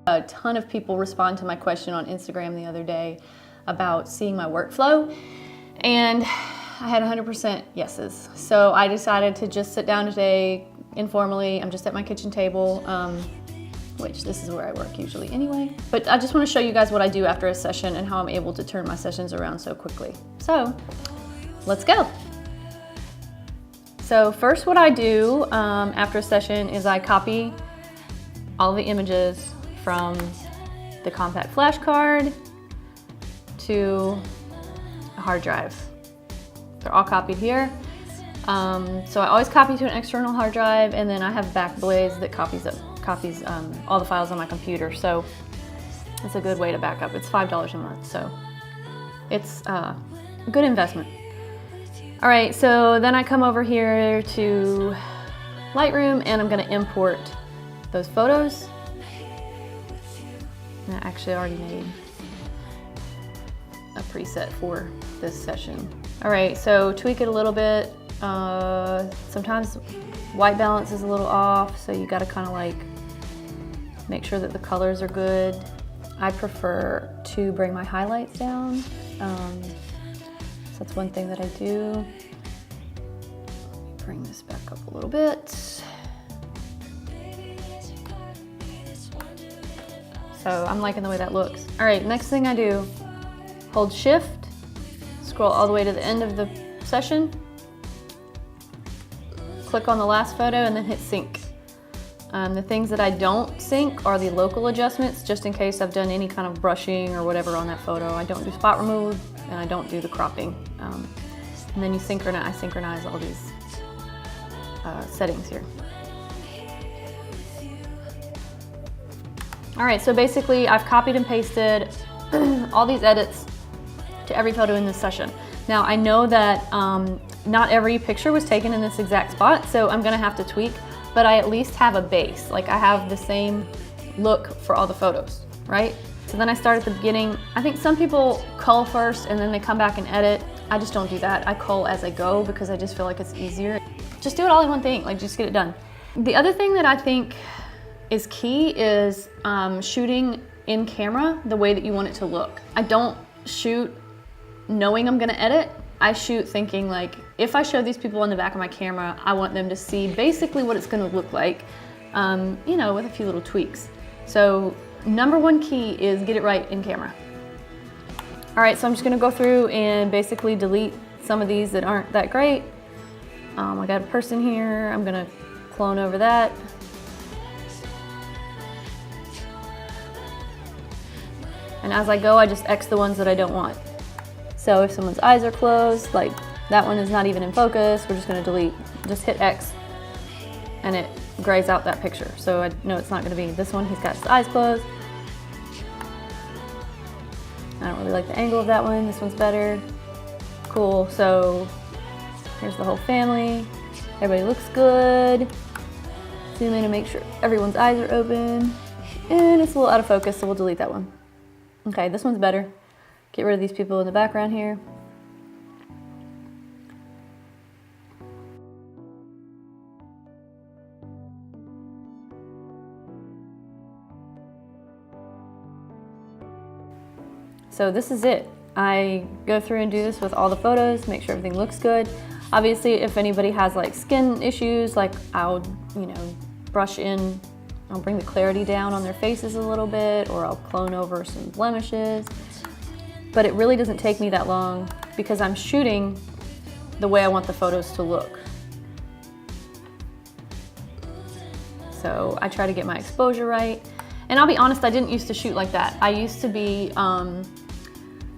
A ton of people respond to my question on Instagram the other day about seeing my workflow, and I had 100% yeses. So I decided to just sit down today informally. I'm just at my kitchen table, which this is where I work usually anyway. But I just want to show you guys what I do after a session and how I'm able to turn my sessions around so quickly. So let's go. So first what I do after a session is I copy all the images from the compact flash card to a hard drive. They're all copied here. So I always copy to an external hard drive, and then I have Backblaze that copies all the files on my computer. So it's a good way to back up. It's $5 a month, so it's a good investment. All right, so then I come over here to Lightroom, and I'm gonna import those photos. And I actually already made a preset for this session. All right, so tweak it a little bit. Sometimes white balance is a little off, so you gotta kind of like make sure that the colors are good. I prefer to bring my highlights down. So that's one thing that I do. Let me bring this back up a little bit. So I'm liking the way that looks. All right, next thing I do, hold Shift, scroll all the way to the end of the session, click on the last photo, and then hit sync. The things that I don't sync are the local adjustments, just in case I've done any kind of brushing or whatever on that photo. I don't do spot remove, and I don't do the cropping. And then you synchronize all these settings here. All right, so basically I've copied and pasted all these edits to every photo in this session. Now I know that not every picture was taken in this exact spot, so I'm gonna have to tweak, but I at least have a base. Like I have the same look for all the photos, right? So then I start at the beginning. I think some people cull first and then they come back and edit. I just don't do that. I cull as I go because I just feel like it's easier. Just do it all in one thing, like just get it done. The other thing that I think is key is shooting in camera the way that you want it to look. I don't shoot knowing I'm gonna edit. I shoot thinking like, if I show these people on the back of my camera, I want them to see basically what it's gonna look like, you know, with a few little tweaks. So number one key is get it right in camera. All right, so I'm just gonna go through and basically delete some of these that aren't that great. I got a person here, I'm gonna clone over that. And as I go, I just X the ones that I don't want. So if someone's eyes are closed, like that one is not even in focus, we're just gonna delete. Just hit X and it grays out that picture. So I know it's not gonna be this one, he's got his eyes closed. I don't really like the angle of that one, this one's better. Cool, so here's the whole family. Everybody looks good. Zoom in and make sure everyone's eyes are open. And it's a little out of focus, so we'll delete that one. Okay, this one's better. Get rid of these people in the background here. So this is it. I go through and do this with all the photos, make sure everything looks good. Obviously, if anybody has like skin issues, like I'll, you know, brush in, I'll bring the clarity down on their faces a little bit, or I'll clone over some blemishes. But it really doesn't take me that long because I'm shooting the way I want the photos to look. So I try to get my exposure right. And I'll be honest, I didn't used to shoot like that. I used to be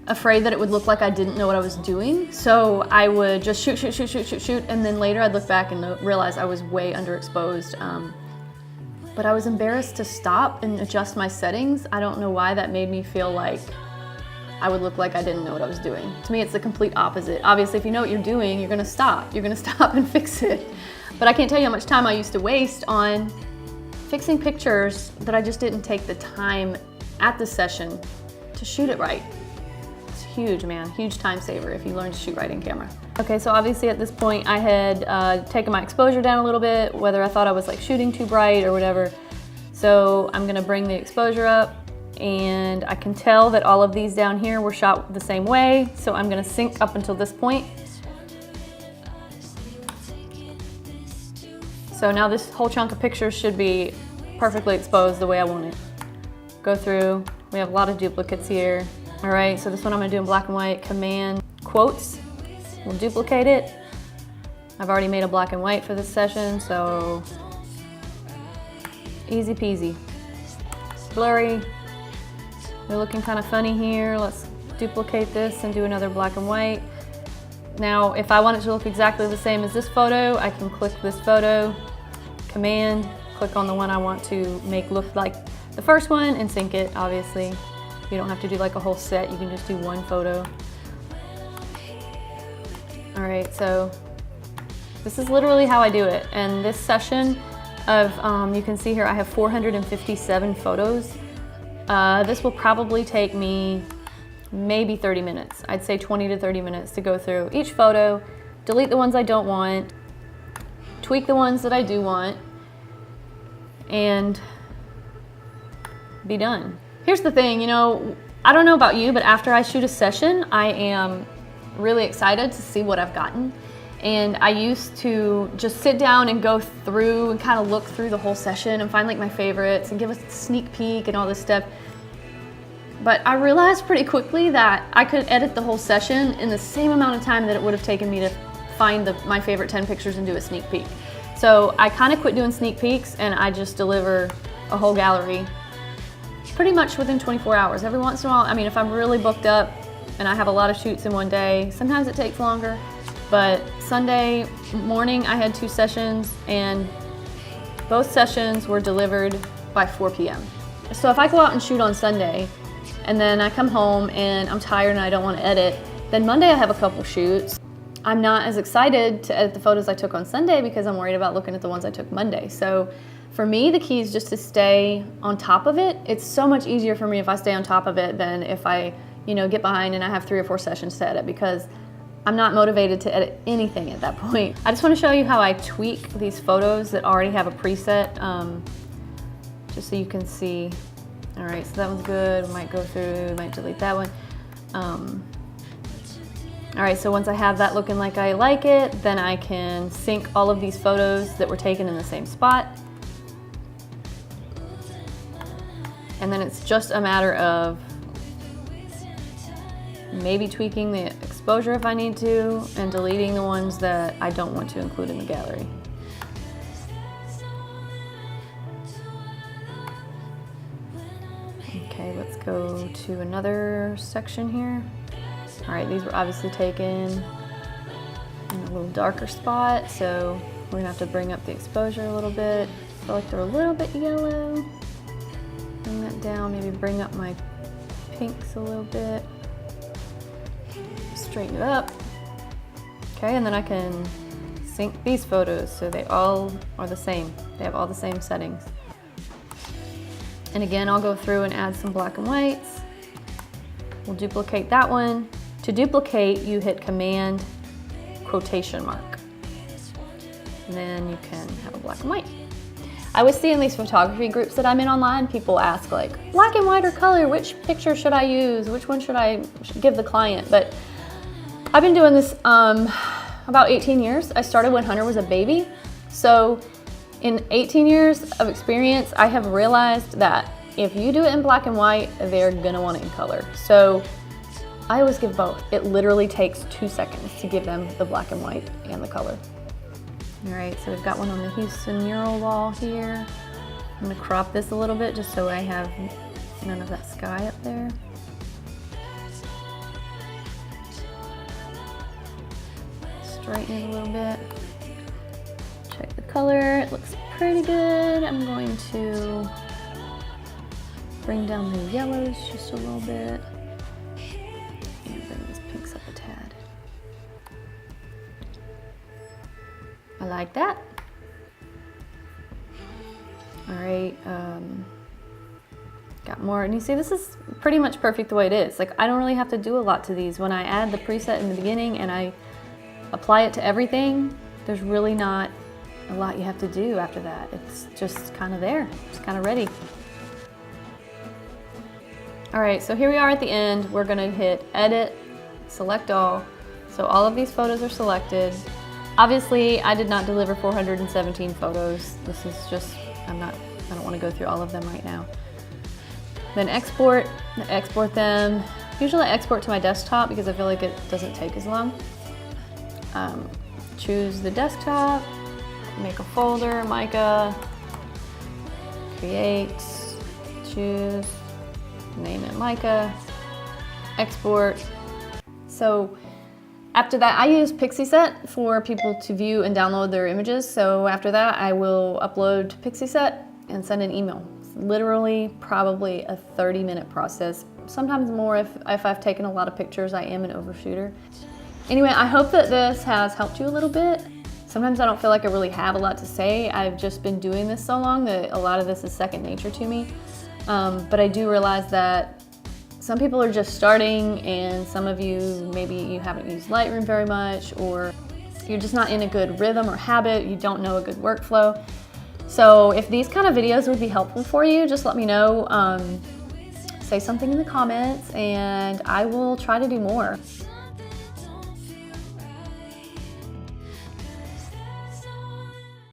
afraid that it would look like I didn't know what I was doing. So I would just shoot, and then later I'd look back and realize I was way underexposed. But I was embarrassed to stop and adjust my settings. I don't know why that made me feel like I would look like I didn't know what I was doing. To me, it's the complete opposite. Obviously, if you know what you're doing, you're gonna stop. You're gonna stop and fix it. But I can't tell you how much time I used to waste on fixing pictures that I just didn't take the time at the session to shoot it right. It's huge, man, huge time saver if you learn to shoot right in camera. Okay, so obviously at this point I had taken my exposure down a little bit, whether I thought I was like shooting too bright or whatever. So I'm gonna bring the exposure up, and I can tell that all of these down here were shot the same way. So I'm gonna sync up until this point. So now this whole chunk of pictures should be perfectly exposed the way I want it. Go through, we have a lot of duplicates here. All right, so this one I'm gonna do in black and white, Command quotes. We'll duplicate it. I've already made a black and white for this session, so easy peasy. Blurry, they're looking kind of funny here. Let's duplicate this and do another black and white. Now, if I want it to look exactly the same as this photo, I can click this photo, Command, click on the one I want to make look like the first one and sync it, obviously. You don't have to do like a whole set, you can just do one photo. All right, so this is literally how I do it. And this session of, you can see here I have 457 photos. This will probably take me maybe 30 minutes. I'd say 20 to 30 minutes to go through each photo, delete the ones I don't want, tweak the ones that I do want, and be done. Here's the thing, you know, I don't know about you, but after I shoot a session, I am really excited to see what I've gotten. And I used to just sit down and go through and kind of look through the whole session and find like my favorites and give a sneak peek and all this stuff. But I realized pretty quickly that I could edit the whole session in the same amount of time that it would have taken me to find my favorite 10 pictures and do a sneak peek. So I kind of quit doing sneak peeks and I just deliver a whole gallery pretty much within 24 hours. Every once in a while, I mean, if I'm really booked up and I have a lot of shoots in one day, sometimes it takes longer. But Sunday morning, I had 2 sessions and both sessions were delivered by 4 p.m. So if I go out and shoot on Sunday and then I come home and I'm tired and I don't want to edit, then Monday I have a couple shoots. I'm not as excited to edit the photos I took on Sunday because I'm worried about looking at the ones I took Monday. So for me, the key is just to stay on top of it. It's so much easier for me if I stay on top of it than if I, you know, get behind and I have 3 or 4 sessions to edit, because I'm not motivated to edit anything at that point. I just want to show you how I tweak these photos that already have a preset, just so you can see. All right, so that one's good. We might go through, we might delete that one. All right, so once I have that looking like I like it, then I can sync all of these photos that were taken in the same spot. And then it's just a matter of maybe tweaking the exposure if I need to, and deleting the ones that I don't want to include in the gallery. Okay, let's go to another section here. All right, these were obviously taken in a little darker spot, so we're gonna have to bring up the exposure a little bit. I feel like they're a little bit yellow. Bring that down, maybe bring up my pinks a little bit. Straighten it up. Okay, and then I can sync these photos so they all are the same. They have all the same settings. And again, I'll go through and add some black and whites. We'll duplicate that one. To duplicate, you hit Command quotation mark. And then you can have a black and white. I always see in these photography groups that I'm in online, people ask like, black and white or color, which picture should I use? Which one should I give the client? But I've been doing this about 18 years. I started when Hunter was a baby. So in 18 years of experience, I have realized that if you do it in black and white, they're gonna want it in color. So I always give both. It literally takes 2 seconds to give them the black and white and the color. All right, so we've got one on the Houston mural wall here. I'm gonna crop this a little bit just so I have none of that sky up there. Straighten it a little bit. Check the color, it looks pretty good. I'm going to bring down the yellows just a little bit. And bring these pinks up a tad. I like that. All right, got more, and you see this is pretty much perfect the way it is. Like I don't really have to do a lot to these. When I add the preset in the beginning and I apply it to everything, there's really not a lot you have to do after that. It's just kind of there, it's kind of ready. All right, so here we are at the end. We're gonna hit edit, select all. So all of these photos are selected. Obviously, I did not deliver 417 photos. This is just, I don't wanna go through all of them right now. Then export them. Usually I export to my desktop because I feel like it doesn't take as long. Choose the desktop, make a folder, Micah, create, choose, name it Micah, export. So after that, I use Pixieset for people to view and download their images. So after that, I will upload to Pixieset and send an email. It's literally probably a 30-minute process, sometimes more if I've taken a lot of pictures. I am an overshooter. Anyway, I hope that this has helped you a little bit. Sometimes I don't feel like I really have a lot to say. I've just been doing this so long that a lot of this is second nature to me. But I do realize that some people are just starting, and some of you, maybe you haven't used Lightroom very much, or you're just not in a good rhythm or habit, you don't know a good workflow. So if these kind of videos would be helpful for you, just let me know. Say something in the comments and I will try to do more.